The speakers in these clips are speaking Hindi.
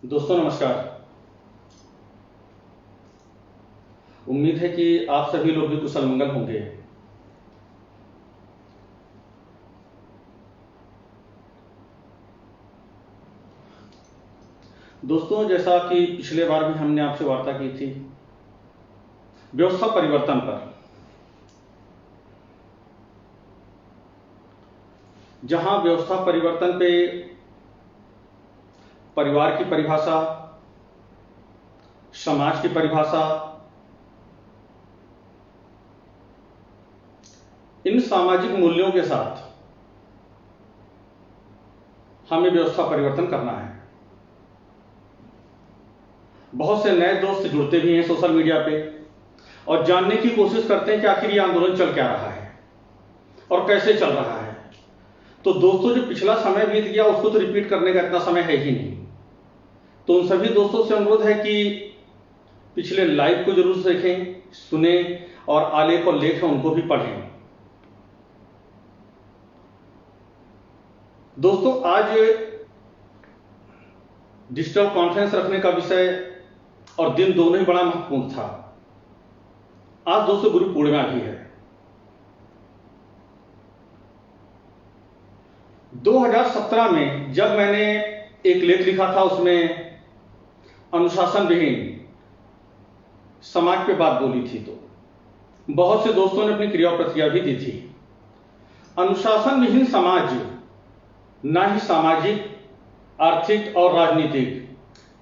दोस्तों नमस्कार। उम्मीद है कि आप सभी लोग भी कुशल मंगल होंगे। दोस्तों, जैसा कि पिछले बार भी हमने आपसे वार्ता की थी व्यवस्था परिवर्तन पर, जहां व्यवस्था परिवर्तन पे परिवार की परिभाषा, समाज की परिभाषा, इन सामाजिक मूल्यों के साथ हमें व्यवस्था परिवर्तन करना है। बहुत से नए दोस्त जुड़ते भी हैं सोशल मीडिया पे और जानने की कोशिश करते हैं कि आखिर ये आंदोलन चल क्या रहा है और कैसे चल रहा है। तो दोस्तों, जो पिछला समय बीत गया उसको तो रिपीट करने का इतना समय है ही नहीं। तो उन सभी दोस्तों से अनुरोध है कि पिछले लाइव को जरूर देखें, सुने और आलेख और लेख है उनको भी पढ़ें। दोस्तों, आज डिजिटल कॉन्फ्रेंस रखने का विषय और दिन दोनों ही बड़ा महत्वपूर्ण था। आज दोस्तों गुरु पूर्णिमा भी है। 2017 में जब मैंने एक लेख लिखा था, उसमें अनुशासन विहीन समाज पे बात बोली थी, तो बहुत से दोस्तों ने अपनी क्रिया प्रतिक्रिया भी दी थी। अनुशासन विहीन समाज ना ही सामाजिक, आर्थिक और राजनीतिक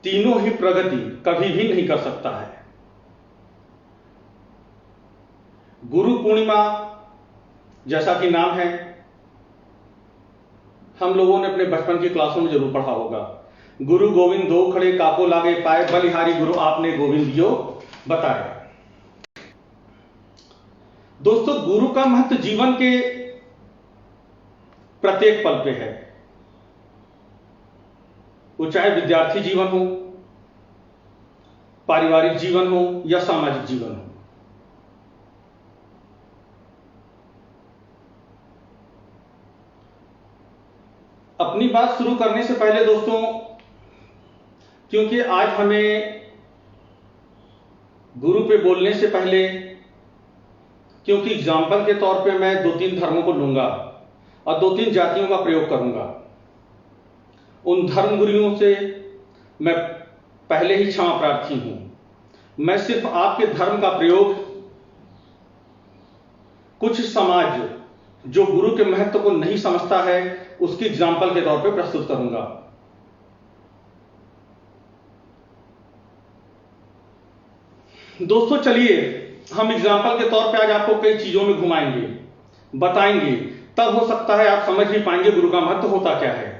तीनों ही प्रगति कभी भी नहीं कर सकता है। गुरु पूर्णिमा जैसा कि नाम है, हम लोगों ने अपने बचपन की क्लासों में जरूर पढ़ा होगा। गुरु गोविंद दो खड़े काको लागे पाए, बलिहारी गुरु आपने गोविंद दियो बताया। दोस्तों, गुरु का महत्व जीवन के प्रत्येक पल पे है, वो चाहे विद्यार्थी जीवन हो, पारिवारिक जीवन हो या सामाजिक जीवन हो। अपनी बात शुरू करने से पहले दोस्तों, क्योंकि आज हमें गुरु पे बोलने से पहले, क्योंकि एग्जाम्पल के तौर पे मैं 2-3 धर्मों को लूंगा और 2-3 जातियों का प्रयोग करूंगा। उन धर्म गुरुओं से मैं पहले ही क्षमा प्रार्थी हूं। मैं सिर्फ आपके धर्म का प्रयोग कुछ समाज जो गुरु के महत्व को नहीं समझता है उसकी एग्जाम्पल के तौर पे प्रस्तुत करूंगा। दोस्तों, चलिए हम एग्जाम्पल के तौर पे आज आपको कई चीजों में घुमाएंगे, बताएंगे, तब हो सकता है आप समझ भी पाएंगे गुरु का महत्व होता क्या है।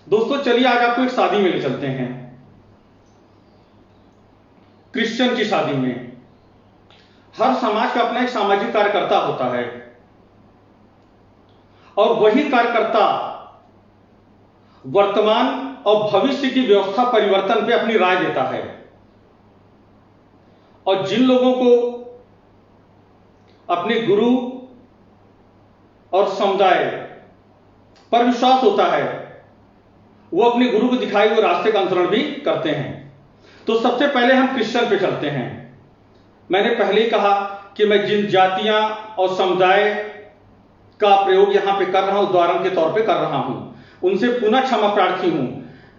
दोस्तों, चलिए आज आपको एक शादी में ले चलते हैं, क्रिश्चियन की शादी में। हर समाज का अपना एक सामाजिक कार्यकर्ता होता है और वही कार्यकर्ता वर्तमान और भविष्य की व्यवस्था परिवर्तन पे अपनी राय देता है। और जिन लोगों को अपने गुरु और समुदाय पर विश्वास होता है वो अपने गुरु को दिखाए हुए रास्ते का अनुसरण भी करते हैं। तो सबसे पहले हम क्रिश्चियन पे चलते हैं। मैंने पहले ही कहा कि मैं जिन जातियां और समुदाय का प्रयोग यहां पे कर रहा हूं, उदाहरण के तौर पे कर रहा हूं, उनसे पुनः क्षमा प्रार्थी हूं।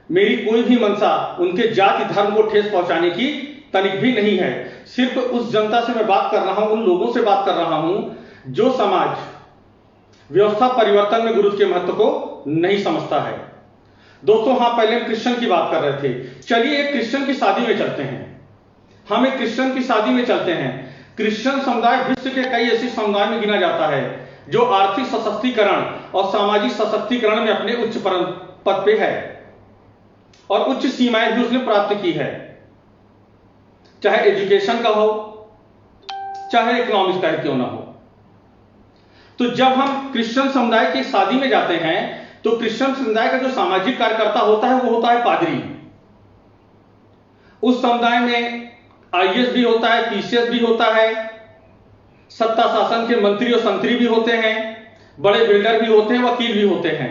मेरी कोई भी मंशा उनके जाति धर्म को ठेस पहुंचाने की तनिक भी नहीं है। सिर्फ उस जनता से मैं बात कर रहा हूं, उन लोगों से बात कर रहा हूं जो समाज व्यवस्था परिवर्तन में गुरु के महत्व को नहीं समझता है। दोस्तों, हाँ, पहले हम क्रिश्चियन की बात कर रहे थे। चलिए एक क्रिश्चियन की शादी में चलते हैं। हम एक क्रिश्चियन की शादी में चलते हैं। क्रिश्चियन समुदाय विश्व के कई ऐसे समुदाय में गिना जाता है जो आर्थिक सशक्तिकरण और सामाजिक सशक्तिकरण में अपने उच्च पद पे है और उच्च सीमाएं भी उसने प्राप्त की है, चाहे एजुकेशन का हो चाहे इकोनॉमिक्स का क्यों ना हो। तो जब हम क्रिश्चियन समुदाय की शादी में जाते हैं तो क्रिश्चियन समुदाय का जो सामाजिक कार्यकर्ता होता है वो होता है पादरी। उस समुदाय में आईएएस भी होता है, पीसीएस भी होता है, सत्ता शासन के मंत्री और संतरी भी होते हैं, बड़े बिल्डर भी होते हैं, वकील भी होते हैं।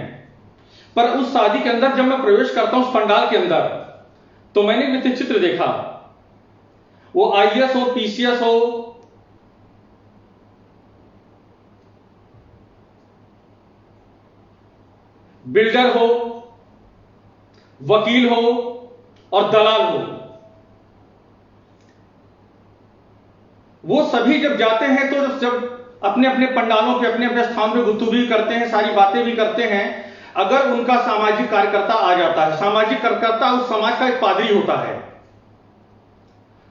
पर उस शादी के अंदर जब मैं प्रवेश करता हूं उस पंडाल के अंदर, तो मैंने व्यक्ति चित्र देखा, वो आईएएस हो, पीसीएस हो, बिल्डर हो, वकील हो और दलाल हो, वो सभी जब जाते हैं तो जब अपने अपने पंडालों पे अपने अपने स्थान पे गुफ्तगू भी करते हैं, सारी बातें भी करते हैं, अगर उनका सामाजिक कार्यकर्ता आ जाता है, सामाजिक कार्यकर्ता उस समाज का एक पादरी होता है,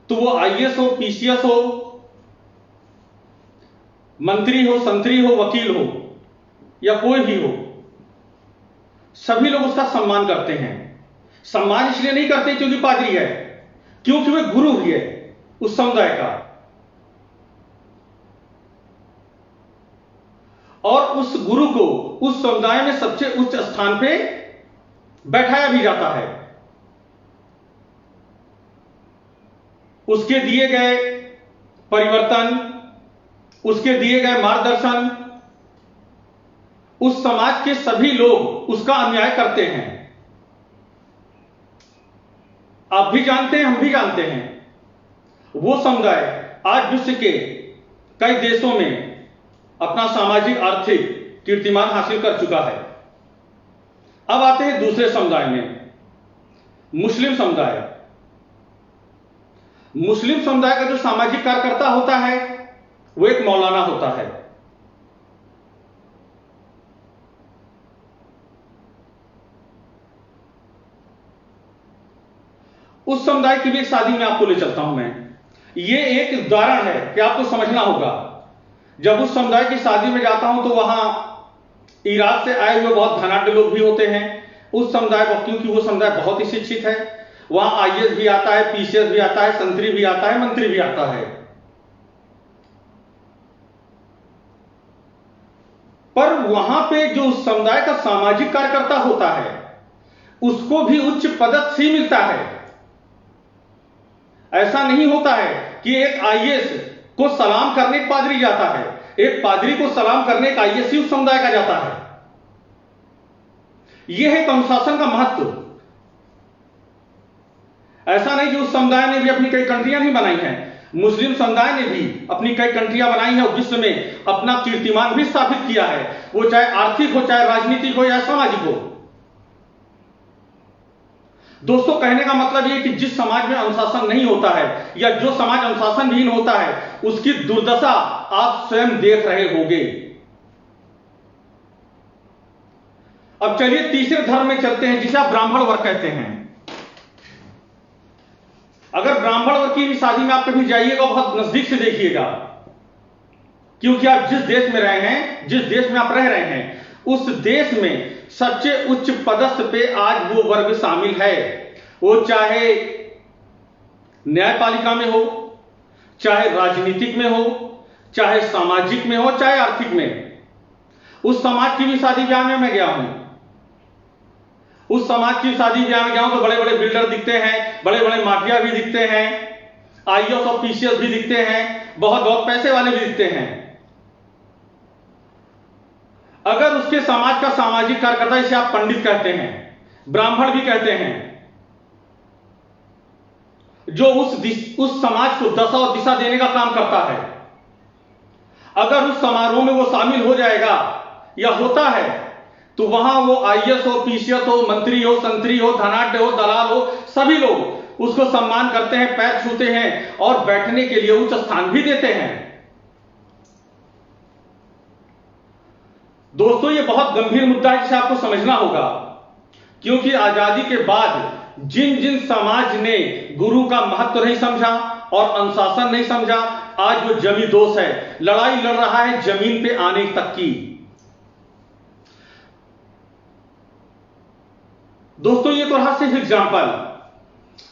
तो वो आईएएस हो, पीसीएस हो, मंत्री हो, संतरी हो, वकील हो या कोई भी हो, सभी लोग उसका सम्मान करते हैं। सम्मान इसलिए नहीं करते क्योंकि पादरी है, क्योंकि वह गुरु भी है उस समुदाय का, और उस गुरु को उस समुदाय में सबसे उच्च स्थान पे बैठाया भी जाता है। उसके दिए गए परिवर्तन, उसके दिए गए मार्गदर्शन, उस समाज के सभी लोग उसका अन्याय करते हैं। आप भी जानते हैं, हम भी जानते हैं, वो समुदाय आज विश्व के कई देशों में अपना सामाजिक आर्थिक कीर्तिमान हासिल कर चुका है। अब आते हैं दूसरे समुदाय में, मुस्लिम समुदाय। मुस्लिम समुदाय का जो सामाजिक कार्यकर्ता होता है वो एक मौलाना होता है। उस समुदाय की भी एक शादी में आपको ले चलता हूं मैं। ये एक उदाहरण है कि आपको समझना होगा। जब उस समुदाय की शादी में जाता हूं तो वहां इराक से आए हुए बहुत धनाढ्य लोग भी होते हैं उस समुदाय को, क्योंकि वो समुदाय बहुत ही शिक्षित है। वहां आईएएस भी आता है, पीसीएस भी आता है, संतरी भी आता है, मंत्री भी आता है। पर वहां पे जो उस समुदाय का सामाजिक कार्यकर्ता होता है उसको भी उच्च पदक ही मिलता है। ऐसा नहीं होता है कि एक आईएएस को सलाम करने एक पादरी जाता है, एक पादरी को सलाम करने एक आईएएस ही उस समुदाय का जाता है। यह है अनुशासन का महत्व। ऐसा नहीं कि उस समुदाय ने भी अपनी कई कंट्रियां नहीं बनाई हैं, मुस्लिम समुदाय ने भी अपनी कई कंट्रियां बनाई हैं और विश्व में अपना कीर्तिमान भी स्थापित किया है, वो चाहे आर्थिक हो, चाहे राजनीतिक हो या सामाजिक हो। दोस्तों, कहने का मतलब यह कि जिस समाज में अनुशासन नहीं होता है या जो समाज अनुशासनहीन होता है उसकी दुर्दशा आप स्वयं देख रहे होंगे। अब चलिए तीसरे धर्म में चलते हैं जिसे आप ब्राह्मण वर्ग कहते हैं। अगर ब्राह्मण वर्ग की भी शादी में आप कभी जाइएगा बहुत नजदीक से देखिएगा, क्योंकि आप जिस देश में रहे हैं, जिस देश में आप रह रहे हैं, उस देश में सबसे उच्च पदस्थ पे आज वो वर्ग शामिल है। वो चाहे न्यायपालिका में हो, चाहे राजनीतिक में हो, चाहे सामाजिक में हो, चाहे आर्थिक में। उस समाज की भी शादी ब्याह में मैं गया हूं, उस समाज की शादी ब्याह में गया हूं तो बड़े बड़े बिल्डर दिखते हैं, बड़े बड़े माफिया भी दिखते हैं, आईएएस और पीसीएस भी दिखते हैं, बहुत बहुत पैसे वाले भी दिखते हैं। अगर उसके समाज का सामाजिक कार्यकर्ता, इसे आप पंडित कहते हैं, ब्राह्मण भी कहते हैं, जो उस समाज को दशा और दिशा देने का काम करता है, अगर उस समारोह में वो शामिल हो जाएगा या होता है तो वहां वो आईएएस हो, पीसीएस हो, मंत्री हो, संतरी हो, धनाढ्य हो, दलाल हो, सभी लोग उसको सम्मान करते हैं, पैर छूते हैं और बैठने के लिए उच्च स्थान भी देते हैं। दोस्तों, ये बहुत गंभीर मुद्दा है जिसे आपको समझना होगा, क्योंकि आजादी के बाद जिन जिन समाज ने गुरु का महत्व नहीं समझा और अनुशासन नहीं समझा, आज वो जमी दोष है, लड़ाई लड़ रहा है जमीन पे आने तक की। दोस्तों, ये तो रहा सिर्फ एग्जाम्पल।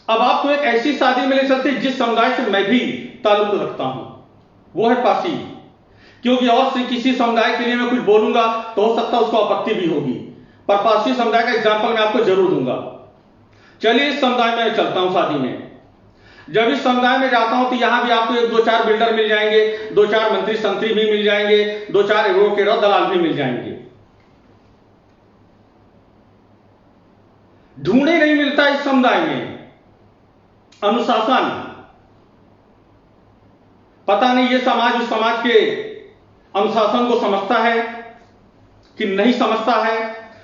अब आपको एक ऐसी शादी में ले चलते जिस समुदाय से मैं भी ताल्लुक रखता हूं, वो है पारसी। क्योंकि और से किसी समुदाय के लिए मैं कुछ बोलूंगा तो हो सकता है उसको आपत्ति भी होगी, पर पारसी समुदाय का एग्जाम्पल मैं आपको जरूर दूंगा। चलिए इस समुदाय में चलता हूं शादी में। जब इस समुदाय में जाता हूं तो यहां भी आपको एक दो चार बिल्डर मिल जाएंगे, दो चार मंत्री संतरी भी मिल जाएंगे, दो चार एडवोकेट और दलाल भी मिल जाएंगे। ढूंढे नहीं मिलता इस समुदाय में अनुशासन। पता नहीं ये समाज उस समाज के अनुशासन को समझता है कि नहीं समझता है,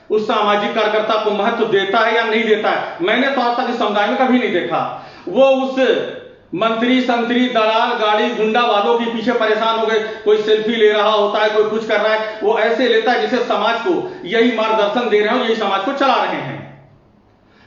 उस सामाजिक कार्यकर्ता को महत्व देता है या नहीं देता है। मैंने तो आज तक इस समुदाय में कभी नहीं देखा वो उस मंत्री संतरी दलाल गाड़ी गुंडा वालों के पीछे परेशान हो गए, कोई सेल्फी ले रहा होता है, कोई कुछ कर रहा है, वो ऐसे लेता है जैसे समाज को यही मार्गदर्शन दे रहे हो, यही समाज को चला रहे हैं।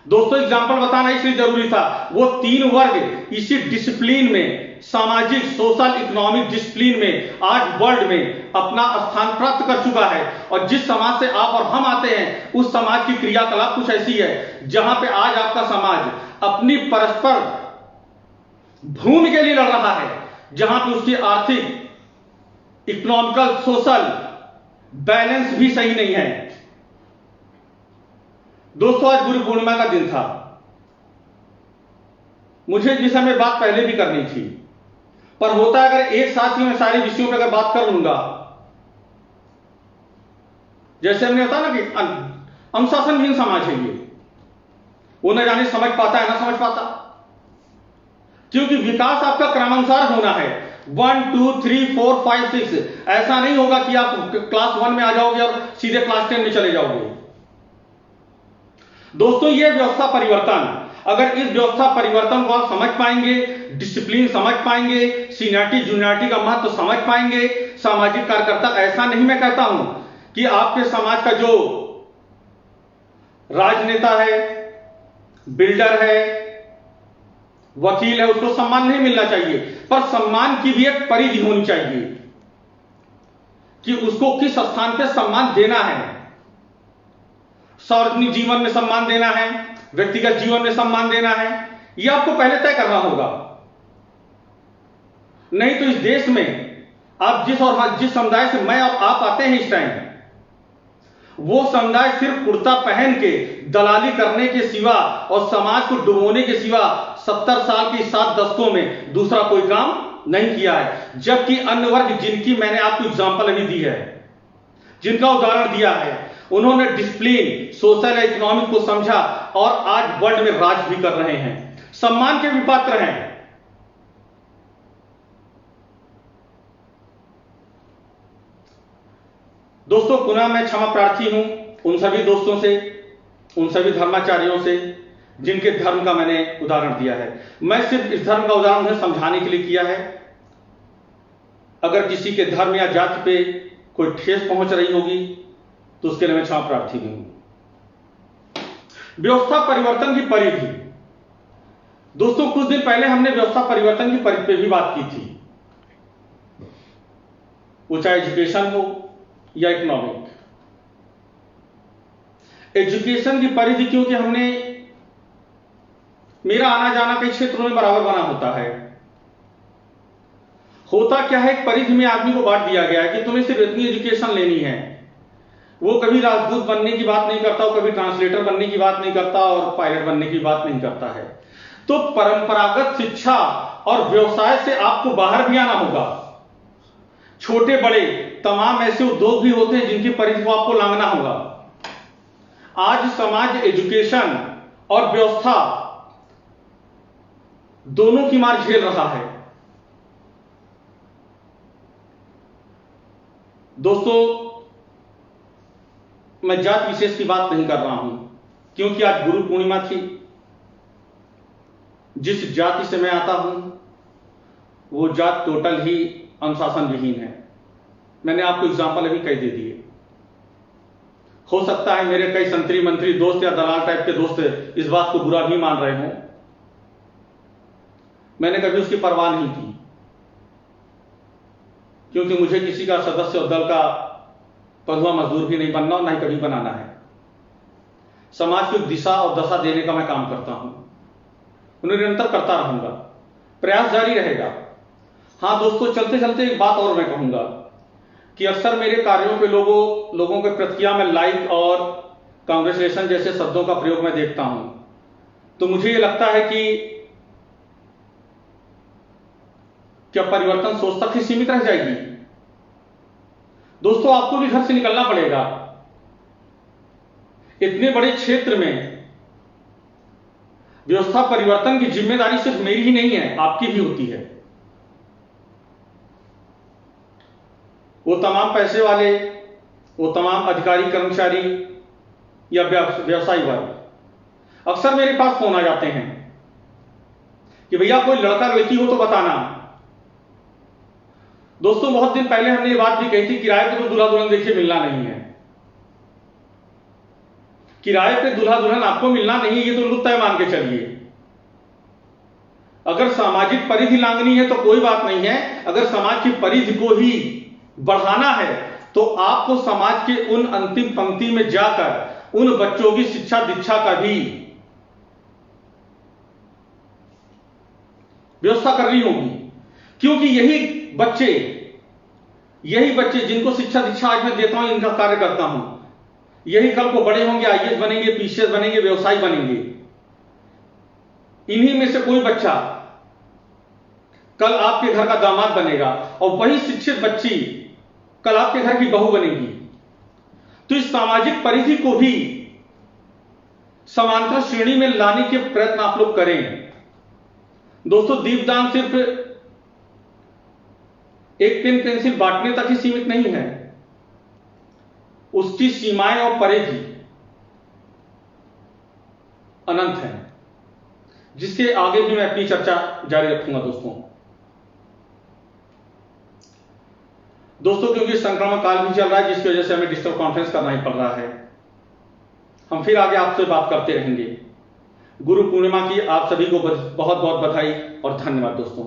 दोस्तों एग्जाम्पल बताना इसलिए जरूरी था, वो तीन वर्ग इसी डिसिप्लिन में, सामाजिक सोशल इकोनॉमिक डिसिप्लिन में आज वर्ल्ड में अपना स्थान प्राप्त कर चुका है। और जिस समाज से आप और हम आते हैं उस समाज की क्रियाकलाप कुछ ऐसी है जहां पे आज आपका समाज अपनी परस्पर भूमि के लिए लड़ रहा है, जहां पे उसकी आर्थिक इकोनॉमिकल सोशल बैलेंस भी सही नहीं है। दोस्तों आज गुरु पूर्णिमा का दिन था, मुझे इस विषय में बात पहले भी करनी थी, पर होता है अगर एक साथ ही मैं सारे विषयों पर अगर बात कर लूंगा, जैसे हमने बताया ना कि अनुशासनहीन समाज है ये, वो न जाने समझ पाता है ना समझ पाता, क्योंकि विकास आपका क्रमानुसार होना है, 1 2 3 4 5 6। ऐसा नहीं होगा कि आप क्लास 1 में आ जाओगे और सीधे क्लास 10 में चले जाओगे। दोस्तों ये व्यवस्था परिवर्तन, अगर इस व्यवस्था परिवर्तन को आप समझ पाएंगे, डिसिप्लिन समझ पाएंगे, सीनियरिटी जूनियरिटी का महत्व समझ पाएंगे, सामाजिक कार्यकर्ता, ऐसा नहीं मैं कहता हूं कि आपके समाज का जो राजनेता है, बिल्डर है, वकील है, उसको सम्मान नहीं मिलना चाहिए, पर सम्मान की भी एक परिधि होनी चाहिए कि उसको किस स्थान पे सम्मान देना है। सार्वजनिक जीवन में सम्मान देना है, व्यक्तिगत जीवन में सम्मान देना है, यह आपको पहले तय करना होगा। नहीं तो इस देश में आप जिस समुदाय से मैं और आप आते हैं इस टाइम, वो समुदाय सिर्फ कुर्ता पहन के दलाली करने के सिवा और समाज को डुबोने के सिवा 70 साल की 7 दशकों में दूसरा कोई काम नहीं किया है। जबकि अन्य वर्ग जिनकी मैंने आपको एग्जांपल अभी दी है, जिनका उदाहरण दिया है, उन्होंने डिसिप्लिन सोशल इकोनॉमिक को समझा और आज वर्ल्ड में राज भी कर रहे हैं, सम्मान के भी पात्र हैं। दोस्तों पुनः मैं क्षमा प्रार्थी हूं उन सभी दोस्तों से, उन सभी धर्माचार्यों से जिनके धर्म का मैंने उदाहरण दिया है। मैं सिर्फ इस धर्म का उदाहरण उन्हें समझाने के लिए किया है। अगर किसी के धर्म या जाति पे कोई ठेस पहुंच रही होगी तो उसके लिए मैं क्षमा प्रार्थी भी हूं। व्यवस्था परिवर्तन की परिधि, दोस्तों कुछ दिन पहले हमने व्यवस्था परिवर्तन की परिधि पे भी बात की थी, वो चाहे एजुकेशन हो या इकोनॉमिक। एजुकेशन की परिधि क्योंकि हमने, मेरा आना जाना कई क्षेत्रों में बराबर बना होता है। होता क्या है, एक परिधि में आदमी को बांट दिया गया है कि तुम्हें सिर्फ इतनी एजुकेशन लेनी है। वो कभी राजदूत बनने की बात नहीं करता, वो कभी ट्रांसलेटर बनने की बात नहीं करता और पायलट बनने की बात नहीं करता है। तो परंपरागत शिक्षा और व्यवसाय से आपको बाहर भी आना होगा। छोटे बड़े तमाम ऐसे उद्योग भी होते हैं जिनकी परिधि को आपको लांघना होगा। आज समाज एजुकेशन और व्यवस्था दोनों की मार झेल रहा है। दोस्तों मैं जात विशेष की बात नहीं कर रहा हूं, क्योंकि आज गुरु पूर्णिमा थी। जिस जाति से मैं आता हूं वो जात टोटल ही अनुशासन विहीन है। मैंने आपको एग्जाम्पल अभी कई दे दिए। हो सकता है मेरे कई संतरी मंत्री दोस्त या दलाल टाइप के दोस्त इस बात को बुरा भी मान रहे हों, मैंने कभी उसकी परवाह नहीं की, क्योंकि मुझे किसी का सदस्य और दल का पदुआ मजदूर भी नहीं बनना और ना ही कभी बनाना है। समाज को दिशा और दशा देने का मैं काम करता हूं, उन्हें निरंतर करता रहूंगा, प्रयास जारी रहेगा। हां दोस्तों, चलते चलते एक बात और मैं कहूंगा कि अक्सर मेरे कार्यों पे लोगों के प्रतिक्रिया में लाइक और कांग्रेचुलेशन जैसे शब्दों का प्रयोग मैं देखता हूं, तो मुझे यह लगता है कि क्या परिवर्तन सोच तक ही सीमित रह जाएगी? दोस्तों आपको भी घर से निकलना पड़ेगा। इतने बड़े क्षेत्र में व्यवस्था परिवर्तन की जिम्मेदारी सिर्फ मेरी ही नहीं है, आपकी भी होती है। वो तमाम पैसे वाले, वो तमाम अधिकारी कर्मचारी या व्यवसायी वर्ग अक्सर मेरे पास फोन आ जाते हैं कि भैया कोई लड़का लड़की हो तो बताना। दोस्तों, बहुत दिन पहले हमने ये बात भी कही थी, किराए पे तो दूल्हा दुल्हन देखिए मिलना नहीं है। किराए पे दूल्हा दुल्हन आपको मिलना नहीं है, ये तो लुत्ता मान के चलिए। अगर सामाजिक परिधि लांघनी है तो कोई बात नहीं है, अगर समाज की परिधि को ही बढ़ाना है तो आपको समाज के उन अंतिम पंक्ति में जाकर उन बच्चों की शिक्षा दीक्षा का भी व्यवस्था करनी होगी, क्योंकि यही बच्चे जिनको शिक्षा दीक्षा आज मैं देता हूं, इनका कार्य करता हूं, यही कल को बड़े होंगे, आईएएस बनेंगे, पीसीएस बनेंगे, व्यवसायी बनेंगे। इन्हीं में से कोई बच्चा कल आपके घर का दामाद बनेगा और वही शिक्षित बच्ची कल आपके घर की बहू बनेगी। तो इस सामाजिक परिधि को भी समांतर श्रेणी में लाने के प्रयत्न आप लोग करें। दोस्तों, दीपदान सिर्फ एक पेन पेंसिल बांटने तक ही सीमित नहीं है, उसकी सीमाएं और परिधि अनंत है, जिसके आगे भी मैं अपनी चर्चा जारी रखूंगा। दोस्तों, क्योंकि संक्रमण काल भी चल रहा है, जिसकी वजह से हमें डिजिटल कॉन्फ्रेंस करना ही पड़ रहा है। हम फिर आगे आपसे बात करते रहेंगे। गुरु पूर्णिमा की आप सभी को बहुत बहुत बधाई और धन्यवाद दोस्तों।